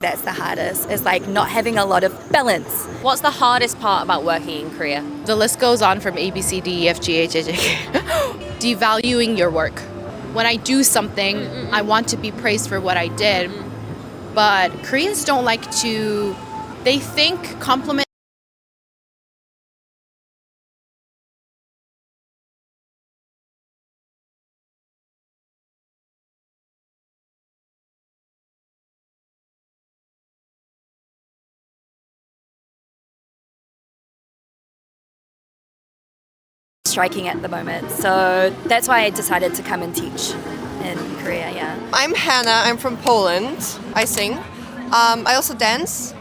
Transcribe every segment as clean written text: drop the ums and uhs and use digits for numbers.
That's the hardest, is like not having a lot of balance. What's the hardest part about working in Korea? The list goes on from A, B, C, D, E, F, G, H, I, J, K. Devaluing your work. When I do something, I want to be praised for what I did. But Koreans don't like to, they think compliment. Striking at the moment. So that's why I decided to come and teach in Korea, yeah. I'm Hannah, I'm from Poland. I sing. I also dance.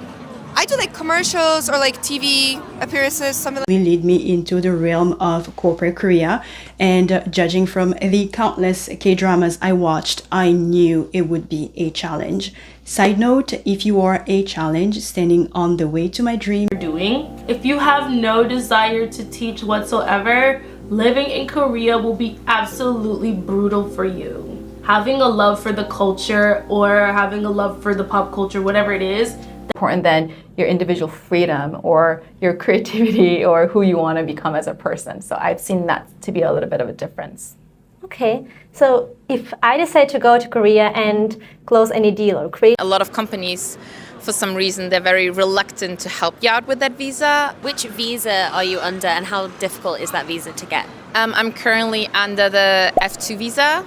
I do like commercials or like TV appearances, something like Will lead me into the realm of corporate Korea, and judging from the countless K-dramas I watched, I knew it would be a challenge. Side note, if you are a challenge standing on the way to my dream, doing. If you have no desire to teach whatsoever, living in Korea will be absolutely brutal for you. Having a love for the culture or having a love for the pop culture, whatever it is, important than your individual freedom or your creativity or who you want to become as a person. So I've seen that to be a little bit of a difference. Okay, so if I decide to go to Korea and close any deal or create A lot of companies, for some reason, they're very reluctant to help you out with that visa. Which visa are you under and how difficult is that visa to get? I'm currently under the F2 visa,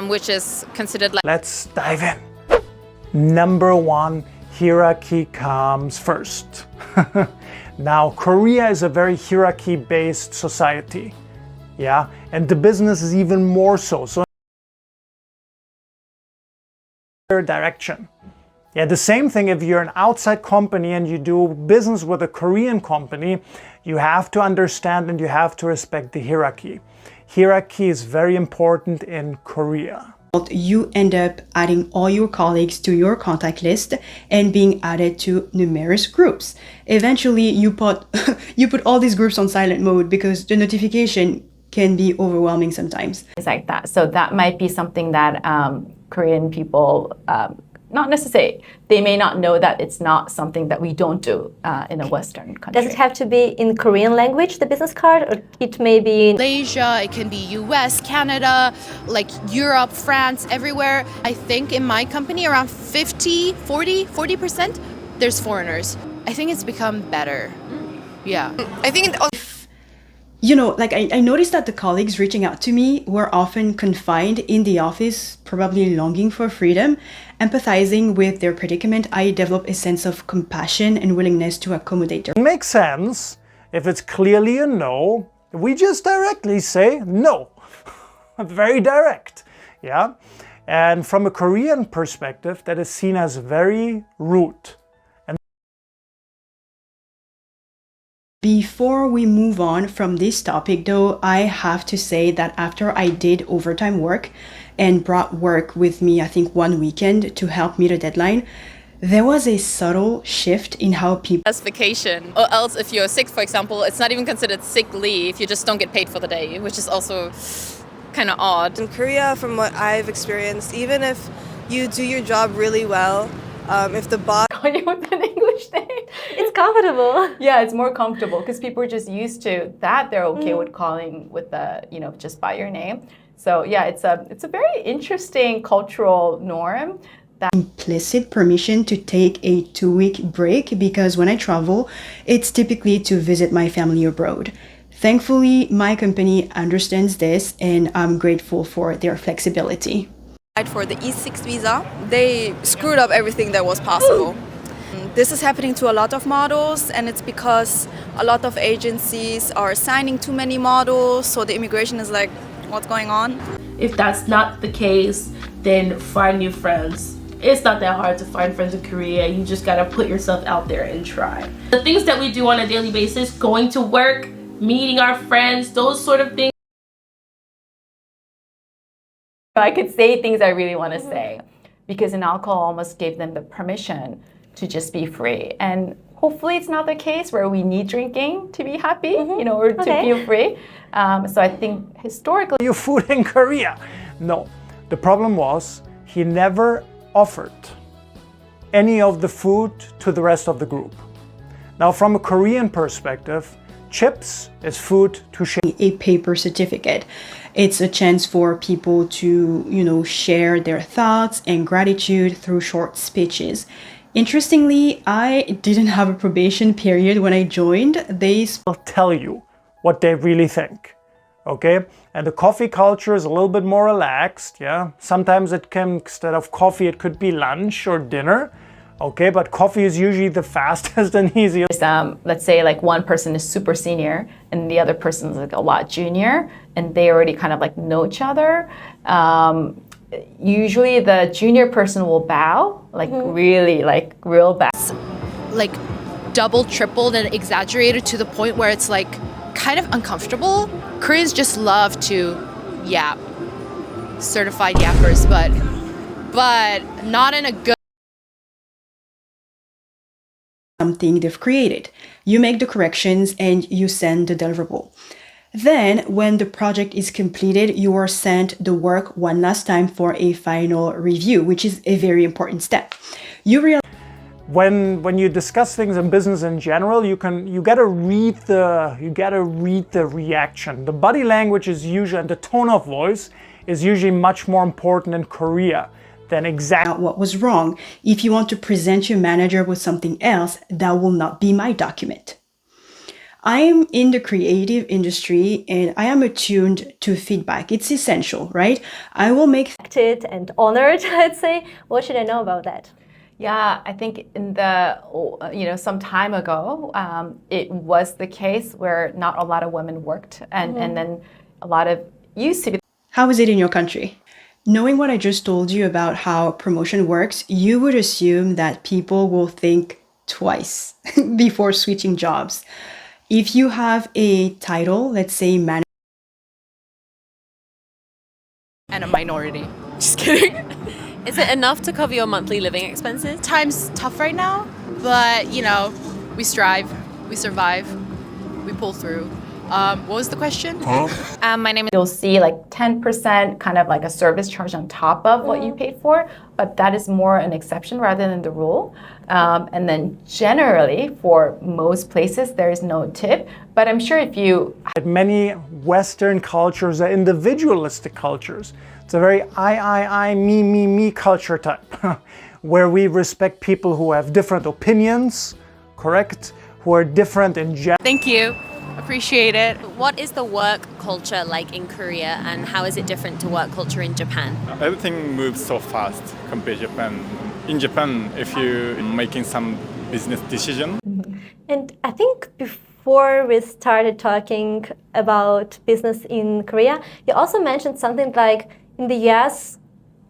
which is considered like Let's dive in. Number one, hierarchy comes first. Now, Korea is a very hierarchy-based society. Yeah, and the business is even more so. So, direction. Yeah, the same thing if you're an outside company and you do business with a Korean company, you have to understand and you have to respect the hierarchy. Hierarchy is very important in Korea. you end up adding all your colleagues to your contact list and being added to numerous groups. Eventually, you put all these groups on silent mode because the notification can be overwhelming sometimes. It's like that. So that might be something that Korean people, not necessarily, they may not know that it's not something that we don't do in a Western country. Does it have to be in Korean language, the business card, or it may be in Malaysia, it can be US, Canada, like Europe, France, everywhere. I think in my company around 40%, there's foreigners. I think it's become better. Yeah. I think You know, like I noticed that the colleagues reaching out to me were often confined in the office, probably longing for freedom. Empathizing with their predicament, I developed a sense of compassion and willingness to accommodate their. It makes sense if it's clearly a no. We just directly say no. Very direct. Yeah. And from a Korean perspective, that is seen as very rude. Before we move on from this topic though, I have to say that after I did overtime work and brought work with me, I think one weekend to help meet a deadline, there was a subtle shift in how people As vacation, or else if you're sick, for example, it's not even considered sick leave. You just don't get paid for the day, which is also kind of odd. in Korea, from what I've experienced, even if you do your job really well, if the boss With an English name. it's comfortable. Yeah, it's more comfortable because people are just used to that. They're okay with calling with the, just by your name. So yeah, it's a very interesting cultural norm. implicit permission to take a 2-week break because when I travel, it's typically to visit my family abroad. Thankfully, my company understands this and I'm grateful for their flexibility. For the E6 visa, they screwed up everything that was possible. This is happening to a lot of models, and it's because a lot of agencies are signing too many models, so the immigration is like, what's going on? if that's not the case, then find new friends. It's not that hard to find friends in Korea. You just gotta put yourself out there and try. The things that we do on a daily basis, going to work, meeting our friends, those sort of things. I could say things I really want to say because an alcohol almost gave them the permission to just be free. And hopefully it's not the case where we need drinking to be happy, or to feel free. So I think historically... Your food in Korea. No, the problem was he never offered any of the food to the rest of the group. Now, from a Korean perspective, chips is food to share. A paper certificate. It's a chance for people to, share their thoughts and gratitude through short speeches. Interestingly, I didn't have a probation period when I joined. They will tell you what they really think. Okay? And the coffee culture is a little bit more relaxed, yeah? Sometimes it can, instead of coffee, it could be lunch or dinner. Okay, but coffee is usually the fastest and easiest. Let's say like one person is super senior and the other person is like a lot junior, and they already kind of like know each other. Usually the junior person will bow, like really like real bow. Like double, tripled, and exaggerated to the point where it's like kind of uncomfortable. Koreans just love to yap, certified yappers, but not in a good. Something they've created. You make the corrections and you send the deliverable. Then, when the project is completed, you are sent the work one last time for a final review, which is a very important step. You realize when you discuss things in business in general, you gotta read the reaction. The body language is usually, and the tone of voice is usually much more important in Korea than exactly what was wrong. If you want to present your manager with something else, that will not be my document. I am in the creative industry and I am attuned to feedback. It's essential, right? I will make Respected and honored, I'd say. What should I know about that? Yeah, I think in the, some time ago, it was the case where not a lot of women worked and then a lot of used to be. How is it in your country? Knowing what I just told you about how promotion works, you would assume that people will think twice before switching jobs. If you have a title, let's say manager, And a minority. Just kidding. Is it enough to cover your monthly living expenses? Time's tough right now, but we strive, we survive, we pull through. What was the question? My name is. You'll see like 10% kind of like a service charge on top of what you paid for, but that is more an exception rather than the rule. And then generally for most places there is no tip, but I'm sure if you... Many Western cultures are individualistic cultures. It's a very I, me culture type, where we respect people who have different opinions, correct? Who are different in general. Thank you. Appreciate it. What is the work culture like in Korea, and how is it different to work culture in Japan? Everything moves so fast compared to Japan. In Japan, if you're making some business decision. And I think before we started talking about business in Korea, you also mentioned something like in the US,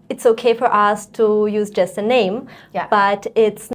it's okay for us to use just a name, but it's